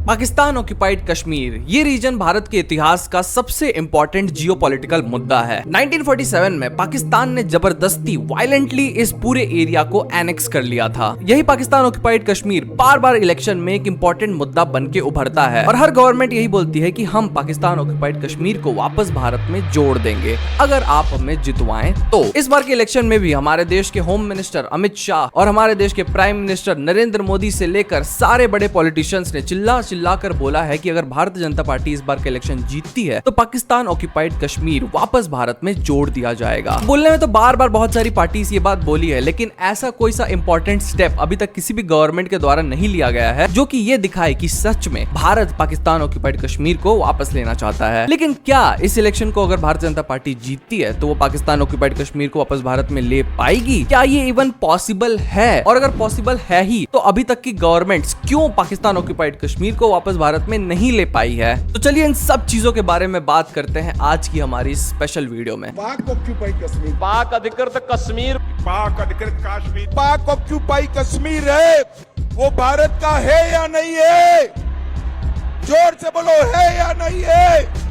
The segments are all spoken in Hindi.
पाकिस्तान ऑक्यूपाइड कश्मीर ये रीजन भारत के इतिहास का सबसे इंपॉर्टेंट जियोपॉलिटिकल मुद्दा है। 1947 में पाकिस्तान ने जबरदस्ती वायलेंटली इस पूरे एरिया को एनेक्स कर लिया था। यही पाकिस्तान ऑक्यूपाइड कश्मीर बार बार इलेक्शन में एक इंपॉर्टेंट मुद्दा बन के उभरता है और हर गवर्नमेंट यही बोलती है कि हम पाकिस्तान ऑक्यूपाइड कश्मीर को वापस भारत में जोड़ देंगे अगर आप हमें जितवाएं तो। इस बार के इलेक्शन में भी हमारे देश के होम मिनिस्टर अमित शाह और हमारे देश के प्राइम मिनिस्टर नरेंद्र मोदी से लेकर सारे बड़े पॉलिटिशियंस ने चिल्ला कर बोला है कि अगर भारतीय जनता पार्टी इस बार का इलेक्शन जीतती है तो पाकिस्तान ऑक्यूपाइड कश्मीर वापस भारत में जोड़ दिया जाएगा। बोलने में तो बार बार बहुत सारी पार्टीज ये बात बोली है, लेकिन ऐसा कोई सा इंपॉर्टेंट स्टेप अभी तक किसी भी गवर्नमेंट के द्वारा नहीं लिया गया है जो कि ये दिखाए कि सच में भारत पाकिस्तान ऑक्यूपाइड कश्मीर को वापस लेना चाहता है। लेकिन क्या इस इलेक्शन को अगर भारतीय जनता पार्टी जीतती है तो वो पाकिस्तान ऑक्यूपाइड कश्मीर को वापस भारत में ले पाएगी? क्या ये इवन पॉसिबल है? और अगर पॉसिबल है ही तो अभी तक की गवर्नमेंट्स क्यों पाकिस्तान ऑक्यूपाइड कश्मीर को वापस भारत में नहीं ले पाई है? तो चलिए इन सब चीजों के बारे में बात करते हैं आज की हमारी स्पेशल वीडियो में। पाक ऑक्यूपाइड कश्मीर, पाक अधिकृत कश्मीर, पाक अधिकृत कश्मीर, पाक ऑक्यूपाइड कश्मीर है वो भारत का है या नहीं है? जोर से बोलो, है या नहीं है?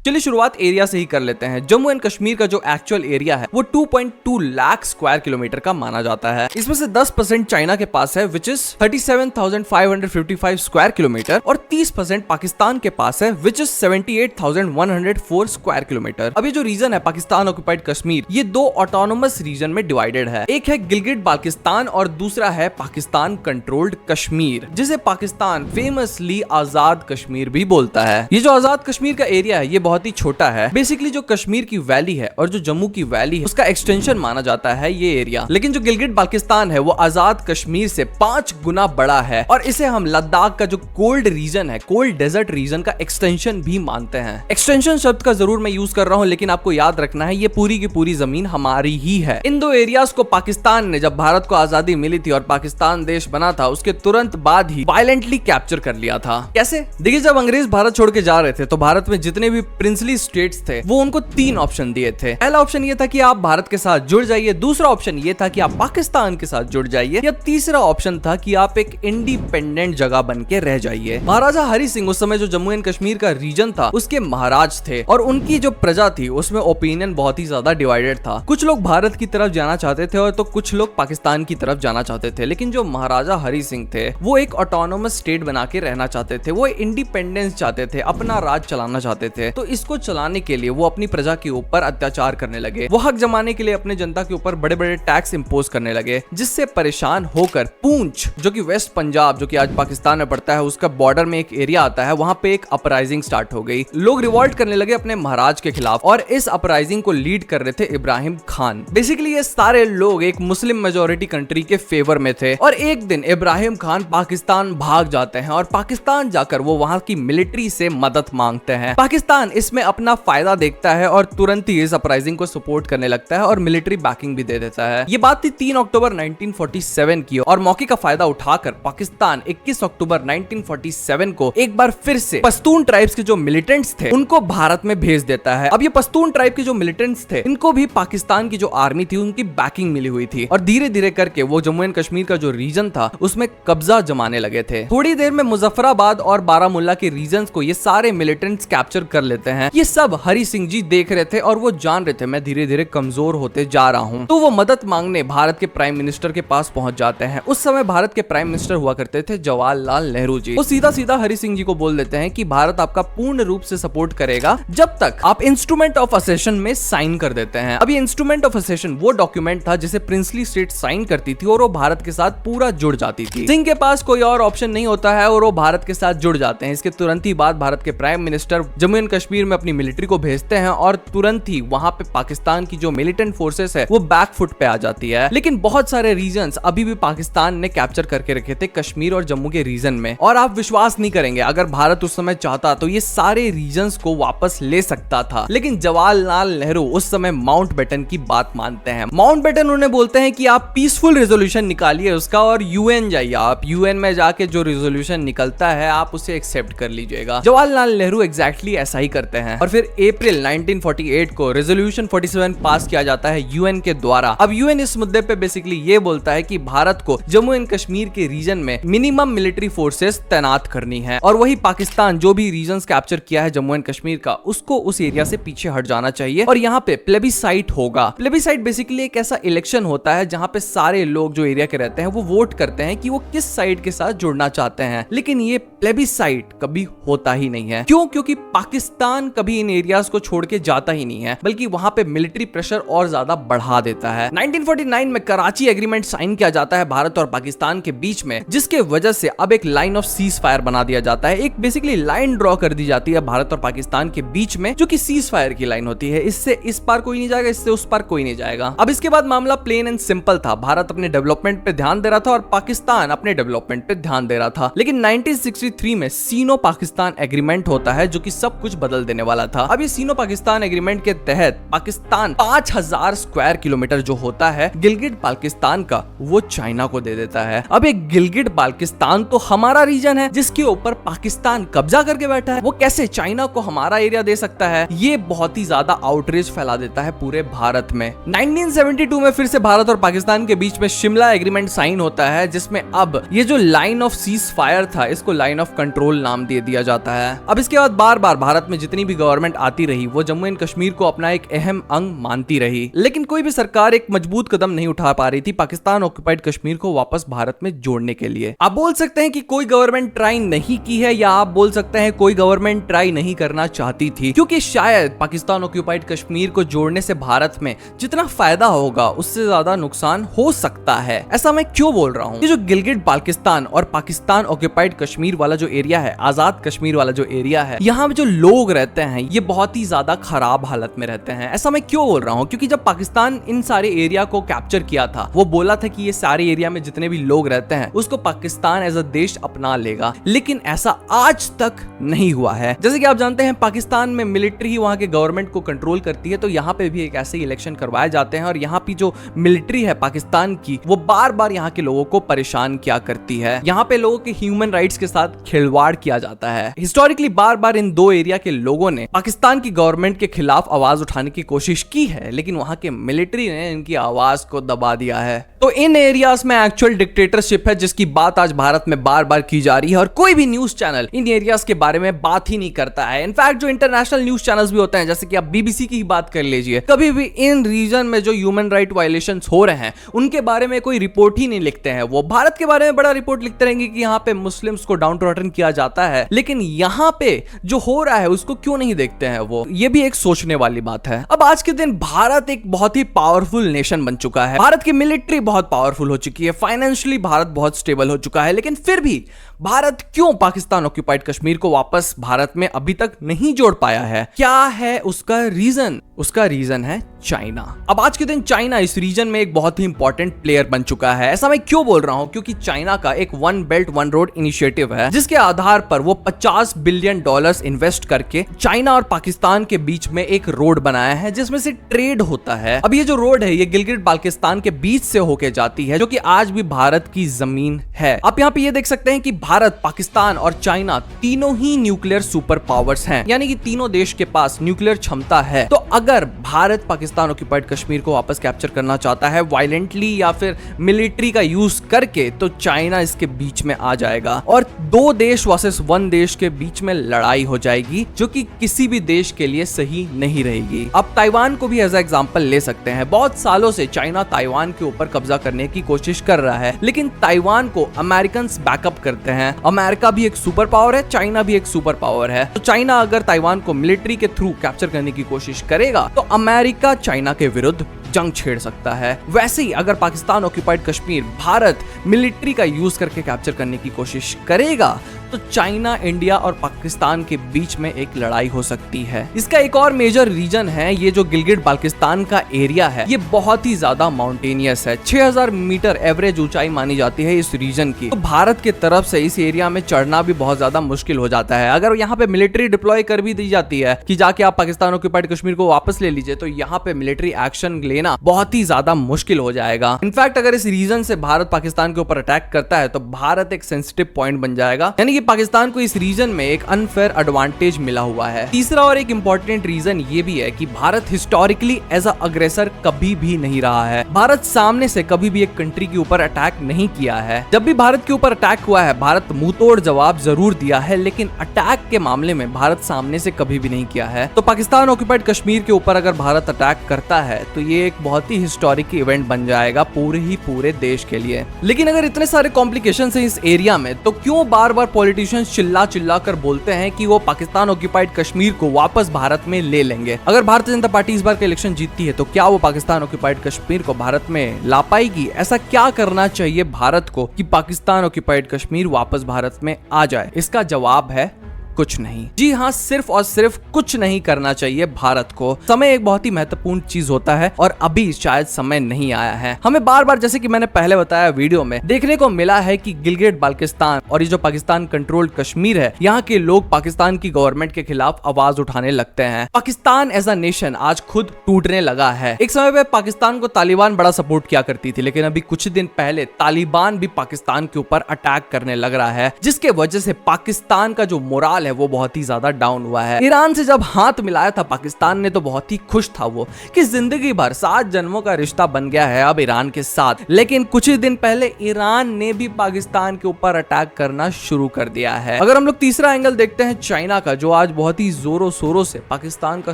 चलिए शुरुआत एरिया से ही कर लेते हैं। जम्मू एंड कश्मीर का जो एक्चुअल एरिया है वो 2.2 लाख स्क्वायर किलोमीटर का माना जाता है। इसमें से 10% चाइना के पास है विच इज 37,555 स्क्वायर किलोमीटर और 30% पाकिस्तान के पास है विच इज 78,104 स्क्वायर किलोमीटर। अब ये जो रीजन है पाकिस्तान ऑक्यूपाइड कश्मीर ये दो ऑटोनोमस रीजन में डिवाइडेड है। एक है गिलगिट बाल्टिस्तान और दूसरा है पाकिस्तान कंट्रोल्ड कश्मीर, जिसे पाकिस्तान फेमसली आजाद कश्मीर भी बोलता है। ये जो आजाद कश्मीर का एरिया है ये बहुत ही छोटा है। बेसिकली जो कश्मीर की वैली है और जो जम्मू की वैली है उसका एक्सटेंशन माना जाता है ये एरिया। लेकिन जो गिलगिट बाल्टिस्तान है वो आजाद कश्मीर से 5 गुना बड़ा है और इसे हम लद्दाख का जो कोल्ड रीजन है, कोल्ड डेजर्ट रीजन का एक्सटेंशन भी मानते हैं। एक्सटेंशन शब्द का जरूर मैं यूज कर रहा हूं, लेकिन आपको याद रखना है ये पूरी की पूरी जमीन हमारी ही है। इन दो एरियाज को पाकिस्तान ने जब भारत को आजादी मिली थी और पाकिस्तान देश बना था उसके तुरंत बाद ही वायलेंटली कैप्चर कर लिया था। कैसे? देखिए, जब अंग्रेज भारत छोड़ के जा रहे थे तो भारत में जितने भी प्रिंसली स्टेट्स थे वो उनको 3 ऑप्शन दिए थे। पहला ऑप्शन ये था कि आप भारत के साथ जुड़ जाइए, दूसरा ऑप्शन ये था कि आप पाकिस्तान के साथ जुड़ जाइए, या तीसरा ऑप्शन था कि आप एक इंडिपेंडेंट जगह बन के रह जाइए। महाराजा हरि सिंह उस समय जो जम्मू एंड कश्मीर का रीजन था उसके महाराज थे और उनकी जो प्रजा थी उसमें ओपिनियन बहुत ही ज्यादा डिवाइडेड था। कुछ लोग भारत की तरफ जाना चाहते थे और तो कुछ लोग पाकिस्तान की तरफ जाना चाहते थे। लेकिन जो महाराजा हरि सिंह थे वो एक ऑटोनोमस स्टेट बना के रहना चाहते थे, वो इंडिपेंडेंस चाहते थे, अपना राज चलाना चाहते थे। तो इसको चलाने के लिए वो अपनी प्रजा के ऊपर अत्याचार करने लगे। वो हक जमाने के लिए अपने जनता के ऊपर बड़े बड़े टैक्स इंपोज करने लगे, जिससे परेशान होकर पूंछ जो कि वेस्ट पंजाब जो कि आज पाकिस्तान में पड़ता है उसका बॉर्डर में एक एरिया आता है, वहां पे एक अपराइजिंग स्टार्ट हो गई। लोग रिवॉल्ट करने लगे अपने महाराज के खिलाफ और इस अपराइजिंग को लीड कर रहे थे इब्राहिम खान। बेसिकली ये सारे लोग एक मुस्लिम मेजोरिटी कंट्री के फेवर में थे और एक दिन इब्राहिम खान पाकिस्तान भाग जाते हैं और पाकिस्तान जाकर वो वहां की मिलिट्री से मदद मांगते हैं। पाकिस्तान इसमें अपना फायदा देखता है और तुरंत ही इस अपराइजिंग को सपोर्ट करने लगता है और मिलिट्री बैकिंग भी दे देता है। ये बात थी 3 अक्टूबर 1947 की और मौके का फायदा उठाकर पाकिस्तान 21 अक्टूबर 1947 को एक बार फिर से पश्तून ट्राइब्स के जो मिलिटेंट्स थे उनको भारत में भेज देता है। अब ये पश्तून ट्राइब के जो मिलिटेंट्स थे इनको भी पाकिस्तान की जो आर्मी थी उनकी बैकिंग मिली हुई थी और धीरे धीरे करके वो जम्मू एंड कश्मीर का जो रीजन था उसमें कब्जा जमाने लगे थे। थोड़ी देर में मुजफ्फराबाद और बारामुल्ला के रीजन को ये सारे मिलिटेंट्स कैप्चर कर लेते हैं। ये सब हरि सिंह जी देख रहे थे और वो जान रहे थे मैं धीरे धीरे कमजोर होते जा रहा हूँ, तो वो मदद मांगने भारत के प्राइम मिनिस्टर के पास पहुंच जाते हैं। उस समय भारत के प्राइम मिनिस्टर हुआ करते थे जवाहरलाल नेहरू जी। वो सीधा सीधा हरि सिंह जी को बोल देते हैं कि भारत आपका पूर्ण रूप से सपोर्ट करेगा जब तक आप इंस्ट्रूमेंट ऑफ असेशन में साइन कर देते हैं। अब ये इंस्ट्रूमेंट ऑफ असेशन वो डॉक्यूमेंट था जिसे प्रिंसली स्टेट साइन करती थी और वो भारत के साथ पूरा जुड़ जाती थी। सिंह के पास कोई और ऑप्शन नहीं होता है और वो भारत के साथ जुड़ जाते हैं। इसके तुरंत ही बाद भारत के prime minister Jammu and Kashmir में अपनी मिलिट्री को भेजते हैं और तुरंत ही वहां पे पाकिस्तान की जो मिलिटेंट फोर्सेस है वो बैक फुट पे आ जाती है। लेकिन बहुत सारे रीजन्स अभी भी पाकिस्तान ने कैप्चर करके रखे थे कश्मीर और जम्मू के रीजन में, और आप विश्वास नहीं करेंगे अगर भारत उस समय चाहता तो ये सारे रीजन्स को वापस ले सकता था। लेकिन जवाहरलाल नेहरू उस समय माउंटबेटन की बात मानते हैं। माउंटबेटन उन्हें बोलते हैं कि आप पीसफुल रेजोल्यूशन निकालिए उसका और यूएन जाइए, आप यूएन में जाके जो रेजोल्यूशन निकलता है आप उसे एक्सेप्ट कर लीजिएगा। जवाहरलाल नेहरू एग्जैक्टली ऐसा ही करते रहते हैं। और फिर अप्रैल 1948 को रेजोल्यूशन 47 पास किया जाता है यूएन के द्वारा। अब यूएन इस मुद्दे पे बेसिकली ये बोलता है कि भारत को जम्मू एंड कश्मीर के रीजन में मिनिमम मिलिट्री फोर्सेस तैनात करनी है, और वही पाकिस्तान जो भी रीजन्स कैप्चर किया है जम्मू एंड कश्मीर का, उसको उस एरिया से पीछे हट जाना चाहिए। और यहाँ पे प्लेबिसाइट होगा। प्लेबिसाइट बेसिकली एक ऐसा इलेक्शन होता है जहाँ पे सारे लोग जो एरिया के रहते हैं वो वोट करते हैं कि वो किस साइड के साथ जुड़ना चाहते हैं। लेकिन ये प्लेबिसाइट कभी होता ही नहीं है। क्यों? क्योंकि पाकिस्तान कभी इन एरियाज को छोड़ के जाता ही नहीं है, बल्कि वहां पे मिलिट्री प्रेशर और ज्यादा बढ़ा देता है। 1949 में कराची एग्रीमेंट साइन किया जाता है भारत और पाकिस्तान के बीच में, जिसके वजह से अब एक लाइन ऑफ सीज फायर बना दिया जाता है। एक बेसिकली लाइन ड्रॉ कर दी जाती है भारत और पाकिस्तान के बीच में, जो कि सीज फायर की लाइन होती है। इससे इस पार कोई नहीं जाएगा, इससे उस पार कोई नहीं जाएगा। अब इसके बाद मामला प्लेन एंड सिंपल था। भारत अपने डेवलपमेंट पे ध्यान दे रहा था और पाकिस्तान अपने डेवलपमेंट पे ध्यान दे रहा था। लेकिन 1963 में सीनो पाकिस्तान एग्रीमेंट होता है, जो कि सब कुछ बदल देने वाला था। अब ये सीनो पाकिस्तान एग्रीमेंट के तहत पाकिस्तान 5000 स्क्वायर किलोमीटर जो होता है गिलगिट बाल्टिस्तान का, वो चाइना को दे देता है। अब एक गिलगिट बाल्टिस्तान तो हमारा रीजन है जिसके ऊपर पाकिस्तान कब्जा करके बैठा है, वो कैसे चाइना को हमारा एरिया दे सकता है? ये बहुत ही ज्यादा आउटरीच फैला देता है पूरे भारत में। 1972 में फिर से भारत और पाकिस्तान के बीच में शिमला एग्रीमेंट साइन होता है, जिसमें अब ये जो लाइन ऑफ सीज फायर था इसको लाइन ऑफ कंट्रोल नाम दे दिया जाता है। अब इसके बाद बार बार भारत में जितनी भी गवर्नमेंट आती रही वो जम्मू एंड कश्मीर को अपना एक अहम अंग मानती रही, लेकिन कोई भी सरकार एक मजबूत कदम नहीं उठा पा रही थी पाकिस्तान ऑक्युपाइड कश्मीर को वापस भारत में जोड़ने के लिए। आप बोल सकते हैं कि कोई गवर्नमेंट ट्राई नहीं की है, या आप बोल सकते हैं कोई गवर्नमेंट ट्राई नहीं करना चाहती थी, क्योंकि शायद पाकिस्तान ऑक्युपाइड कश्मीर को जोड़ने से भारत में जितना फायदा होगा उससे ज्यादा नुकसान हो सकता है। ऐसा मैं क्यों बोल रहा हूँ? ये जो गिलगिट बाल्टिस्तान और पाकिस्तान ऑक्युपाइड कश्मीर वाला जो एरिया है, आजाद कश्मीर वाला जो एरिया है, यहाँ में जो लोग रहते हैं ये बहुत ही ज्यादा खराब हालत में रहते हैं। ऐसा मैं क्यों बोल रहा हूँ? क्योंकि जब पाकिस्तान इन सारे एरिया को कैप्चर किया था वो बोला था कि ये सारे एरिया में जितने भी लोग रहते हैं उसको पाकिस्तान एज अ देश अपना लेगा, लेकिन ऐसा आज तक नहीं हुआ है। जैसे कि आप जानते हैं पाकिस्तान में मिलिट्री ही वहां के गवर्नमेंट को कंट्रोल करती है, तो यहाँ पे भी एक ऐसे इलेक्शन करवाए जाते हैं और यहाँ पे जो मिलिट्री है पाकिस्तान की वो बार बार यहाँ के लोगों को परेशान किया करती है। यहाँ पे लोगों के ह्यूमन राइट्स के साथ खिलवाड़ किया जाता है। हिस्टोरिकली बार बार इन दो एरिया के लोगों ने पाकिस्तान की गवर्नमेंट के खिलाफ आवाज उठाने की कोशिश की है, लेकिन वहां के मिलिट्री ने इनकी आवाज को दबा दिया है। तो इन एरियाज में एक्चुअल डिक्टेटरशिप है जिसकी बात आज भारत में बार बार की जा रही है, और कोई भी न्यूज चैनल इन एरियाज के बारे में बात ही नहीं करता है। इनफैक्ट जो इंटरनेशनल न्यूज चैनल्स भी होते हैं, जैसे कि आप बीबीसी की ही बात कर लीजिए, कभी भी इन रीजन में जो ह्यूमन राइट वायलेशंस हो रहे हैं उनके बारे में कोई रिपोर्ट ही नहीं लिखते हैं। वो भारत के बारे में बड़ा रिपोर्ट लिखते रहेंगे कि यहाँ पे मुस्लिम्स को डाउन ट्रॉटन किया जाता है, लेकिन यहाँ पे जो हो रहा है उसको क्यों नहीं देखते हैं वो? ये भी एक सोचने वाली बात है। अब आज के दिन भारत एक बहुत ही पावरफुल नेशन बन चुका है। भारत की मिलिट्री बहुत पावरफुल हो चुकी है, फाइनेंशियली भारत बहुत स्टेबल हो चुका है, लेकिन फिर भी भारत क्यों पाकिस्तान ऑक्युपाइड कश्मीर को वापस भारत में अभी तक नहीं जोड़ पाया है? क्या है उसका रीजन? उसका रीजन है चाइना। अब आज के दिन चाइना इस रीजन में एक बहुत ही इंपॉर्टेंट प्लेयर बन चुका है। ऐसा मैं क्यों बोल रहा हूं? क्योंकि चाइना का एक one belt one road initiative है, जिसके आधार पर वो $50 बिलियन इन्वेस्ट करके चाइना और पाकिस्तान के बीच में एक रोड बनाया है जिसमें से ट्रेड होता है। अब ये जो रोड है ये गिलगिट बाल्टिस्तान के बीच से होके जाती है, जो कि आज भी भारत की जमीन है। आप यहाँ पे ये देख सकते हैं कि भारत, पाकिस्तान और चाइना तीनों ही न्यूक्लियर सुपर पावर्स हैं, यानी कि तीनों देश के पास न्यूक्लियर क्षमता है। तो अगर भारत पाकिस्तान ऑक्युपाइड कश्मीर को वापस कैप्चर करना चाहता है वायलेंटली या फिर मिलिट्री का यूज करके, तो चाइना इसके बीच में आ जाएगा और दो देश वर्सेस वन देश के बीच में लड़ाई हो जाएगी, जो कि किसी भी देश के लिए सही नहीं रहेगी। अब ताइवान को भी एज एग्जांपल ले सकते हैं। बहुत सालों से चाइना ताइवान के ऊपर कब्जा करने की कोशिश कर रहा है, लेकिन ताइवान को अमेरिकन बैकअप करते हैं। अमेरिका भी एक सुपर पावर है, चाइना भी एक सुपर पावर है। तो चाइना अगर ताइवान को मिलिट्री के थ्रू कैप्चर करने की कोशिश करेगा तो अमेरिका चाइना के विरुद्ध जंग छेड़ सकता है। वैसे ही अगर पाकिस्तान ऑक्युपाइड कश्मीर भारत मिलिट्री का यूज करके कैप्चर करने की कोशिश करेगा तो चाइना, इंडिया और पाकिस्तान के बीच में एक लड़ाई हो सकती है। इसका एक और मेजर रीजन है ये जो गिलगिट बाल्टिस्तान का एरिया है, ये बहुत ही ज्यादा माउंटेनियस है। 6000 मीटर एवरेज ऊंचाई मानी जाती है इस रीजन की। तो भारत की तरफ से इस एरिया में चढ़ना भी बहुत ज्यादा मुश्किल हो जाता है। अगर यहाँ पे मिलिट्री डिप्लॉय कर भी दी जाती है कि जाके आप पाकिस्तान ऑक्युपाइड कश्मीर को वापस ले लीजिए, तो यहाँ पे मिलिट्री एक्शन लेना बहुत ही ज्यादा मुश्किल हो जाएगा। इनफैक्ट अगर इस रीजन से भारत पाकिस्तान के ऊपर अटैक करता है तो भारत एक सेंसिटिव पॉइंट बन जाएगा, यानी कि पाकिस्तान को इस रीजन में एक अनफेयर एडवांटेज मिला हुआ है। तीसरा और एक इंपॉर्टेंट रीजन ये भी है कि भारत हिस्टोरिकली एज अ अग्रेसर कभी भी नहीं रहा है। भारत सामने से कभी भी एक कंट्री के ऊपर अटैक नहीं किया है। जब भी भारत के ऊपर अटैक हुआ है, भारत मुंहतोड़ जवाब जरूर दिया है, लेकिन अटैक के मामले में भारत सामने से कभी भी नहीं किया है। तो पाकिस्तान ऑक्यूपाइड कश्मीर के ऊपर अगर भारत अटैक करता है तो ये एक बहुत ही हिस्टोरिक इवेंट बन जाएगा पूरे देश के लिए। लेकिन अगर इतने सारे कॉम्प्लिकेशंस हैं इस एरिया में, तो क्यों बार बार पॉलिटिशियंस चिल्ला कर बोलते हैं कि वो पाकिस्तान ऑक्यूपाइड कश्मीर को वापस भारत में ले लेंगे? अगर भारतीय जनता पार्टी इस बार का इलेक्शन जीतती है तो क्या वो पाकिस्तान ऑक्यूपाइड कश्मीर को भारत में ला पाएगी? ऐसा क्या करना चाहिए भारत को कि पाकिस्तान ऑक्यूपाइड कश्मीर वापस भारत में आ जाए? इसका जवाब है कुछ नहीं। जी हाँ, सिर्फ और सिर्फ कुछ नहीं करना चाहिए भारत को। समय एक बहुत ही महत्वपूर्ण चीज होता है और अभी शायद समय नहीं आया है। हमें बार बार, जैसे कि मैंने पहले बताया वीडियो में, देखने को मिला है कि गिलगिट बाल्टिस्तान और ये जो पाकिस्तान कंट्रोल्ड कश्मीर है, यहाँ के लोग पाकिस्तान की गवर्नमेंट के खिलाफ आवाज उठाने लगते हैं। पाकिस्तान एज अ नेशन आज खुद टूटने लगा है। एक समय पे पाकिस्तान को तालिबान बड़ा सपोर्ट किया करती थी, लेकिन अभी कुछ दिन पहले तालिबान भी पाकिस्तान के ऊपर अटैक करने लग रहा है, जिसके वजह से पाकिस्तान का जो मोराल है वो बहुत ही ज्यादा डाउन हुआ है। ईरान से जब हाथ मिलाया था पाकिस्तान ने तो बहुत ही खुश था वो कि जिंदगी भर 7 जन्मों का रिश्ता बन गया है अब ईरान के साथ। लेकिन कुछ ही दिन पहले ईरान ने भी पाकिस्तान के ऊपर अटैक करना शुरू कर दिया है। अगर हम लोग तीसरा एंगल देखते हैं चाइना का, जो आज बहुत ही जोरों शोरों से पाकिस्तान का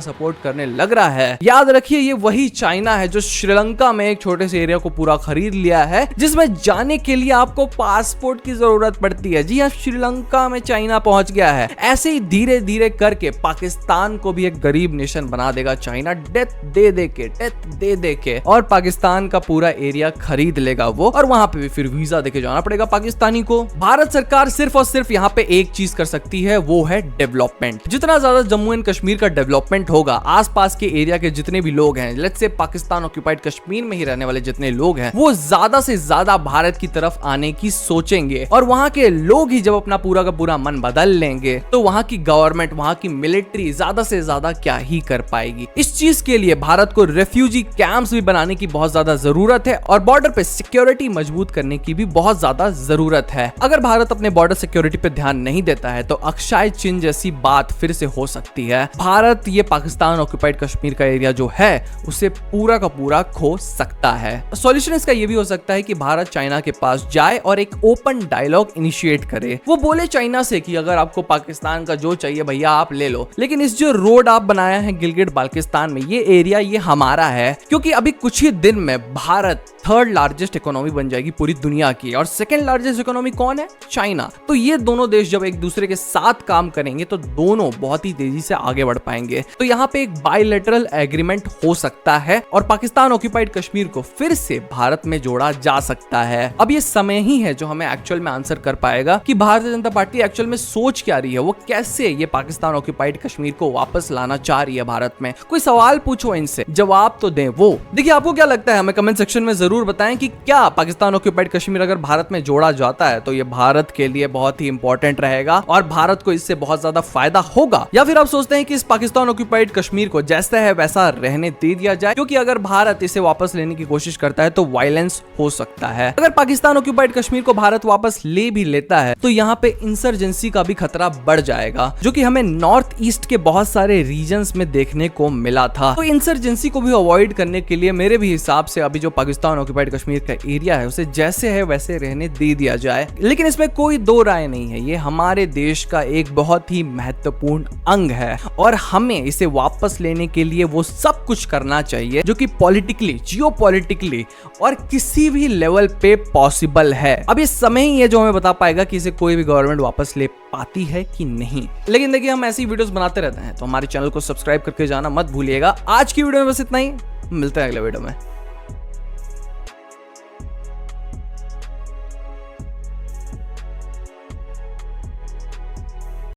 सपोर्ट करने लग रहा है। याद रखिए, ये वही चाइना है जो श्रीलंका में एक छोटे से एरिया को पूरा खरीद लिया है, जिसमें जाने के लिए आपको पासपोर्ट की जरूरत पड़ती है। जी हाँ, श्रीलंका में चाइना पहुंच गया है। ऐसे ही धीरे धीरे करके पाकिस्तान को भी एक गरीब नेशन बना देगा चाइना, डेथ दे के और पाकिस्तान का पूरा एरिया खरीद लेगा वो, और वहां पे भी फिर वीजा देके जाना पड़ेगा पाकिस्तानी को। भारत सरकार सिर्फ और सिर्फ यहाँ पे एक चीज कर सकती है, वो है डेवलपमेंट। जितना ज्यादा जम्मू एंड कश्मीर का डेवलपमेंट होगा, आसपास के एरिया के जितने भी लोग हैं, let's say Pakistan occupied Kashmir में ही रहने वाले जितने लोग हैं, वो ज्यादा से ज्यादा भारत की तरफ आने की सोचेंगे। और वहां के लोग ही जब अपना पूरा का पूरा मन बदल लेंगे तो वहां की गवर्नमेंट, वहां की मिलिट्री ज्यादा से ज्यादा क्या ही कर पाएगी। इस चीज के लिए भारत को रेफ्यूजी कैंप्स भी बनाने की बहुत ज्यादा जरूरत है और बॉर्डर पे सिक्योरिटी मजबूत करने की भी बहुत ज्यादा जरूरत है। अगर भारत अपने बॉर्डर सिक्योरिटी पे ध्यान नहीं देता है तो अक्षय चिन्ह जैसी बात फिर से हो सकती है। भारत ये पाकिस्तान ऑक्यूपाइड कश्मीर का एरिया जो है उसे पूरा का पूरा खो सकता है। सॉल्यूशन इसका ये भी हो सकता है कि भारत चाइना के पास जाए और एक ओपन डायलॉग इनिशिएट करे। वो बोले चाइना से कि अगर आपको पाकिस्तान का जो चाहिए भैया आप ले लो, लेकिन इस जो रोड आप बनाया है गिलगिट बाल्टिस्तान में, ये एरिया ये हमारा है। क्योंकि अभी कुछ ही दिन में भारत 3rd लार्जेस्ट इकोनॉमी बन जाएगी पूरी दुनिया की, और 2nd लार्जेस्ट इकोनॉमी कौन है? चाइना। तो ये दोनों देश जब एक दूसरे के साथ काम करेंगे तो दोनों बहुत ही तेजी से आगे बढ़ पाएंगे। तो यहाँ पे एक बायलैटरल एग्रीमेंट हो सकता है और पाकिस्तान ऑक्यूपाइड कश्मीर को फिर से भारत में जोड़ा जा सकता है। अब ये समय ही है जो हमें एक्चुअल में आंसर कर पाएगा कि भारतीय जनता पार्टी एक्चुअल में सोच क्या रही है, वो कैसे ये पाकिस्तान ऑक्यूपाइड कश्मीर को वापस लाना चाह रही है भारत में। कोई सवाल पूछो इनसे, जवाब तो दें वो। देखिए, आपको क्या लगता है? हमें कमेंट सेक्शन में जरूर बताएं कि क्या पाकिस्तान ऑक्यूपाइड कश्मीर अगर भारत में जोड़ा जाता है तो ये भारत के लिए बहुत ही इंपॉर्टेंट रहेगा और भारत को इससे बहुत ज्यादा फायदा होगा, या फिर आप सोचते हैं कि इस पाकिस्तान ऑक्यूपाइड कश्मीर को जैसा है वैसा रहने दे दिया जाए, क्योंकि अगर भारत इसे वापस लेने की कोशिश करता है तो वायलेंस हो सकता है। अगर पाकिस्तान ऑक्यूपाइड कश्मीर को भारत वापस ले भी लेता है तो यहाँ पे इंसर्जेंसी का भी खतरा बढ़ जाएगा, जो कि हमें नॉर्थ ईस्ट के बहुत सारे रीजन्स में देखने को मिला था। तो इंसर्जेंसी को भी अवॉइड करने के लिए मेरे भी हिसाब से अभी जो पाकिस्तान ऑक्यूपाइड कश्मीर का एरिया है उसे जैसे है वैसे रहने दे दिया जाए। लेकिन इसमें कोई दो राय नहीं है, ये हमारे देश का एक बहुत ही महत्वपूर्ण अंग है और हमें इसे वापस लेने के लिए वो सब कुछ करना चाहिए जो कि पॉलिटिकली, जियोपॉलिटिकली और किसी भी लेवल पे पॉसिबल है। अब ये समय ही है जो हमें बता पाएगा कि इसे कोई भी गवर्नमेंट वापस ले पाती है कि नहीं। लेकिन देखिए, हम ऐसी वीडियोस बनाते रहते हैं, तो हमारे चैनल को सब्सक्राइब करके जाना मत भूलिएगा। आज की वीडियो में बस इतना ही, मिलते हैं अगले वीडियो में।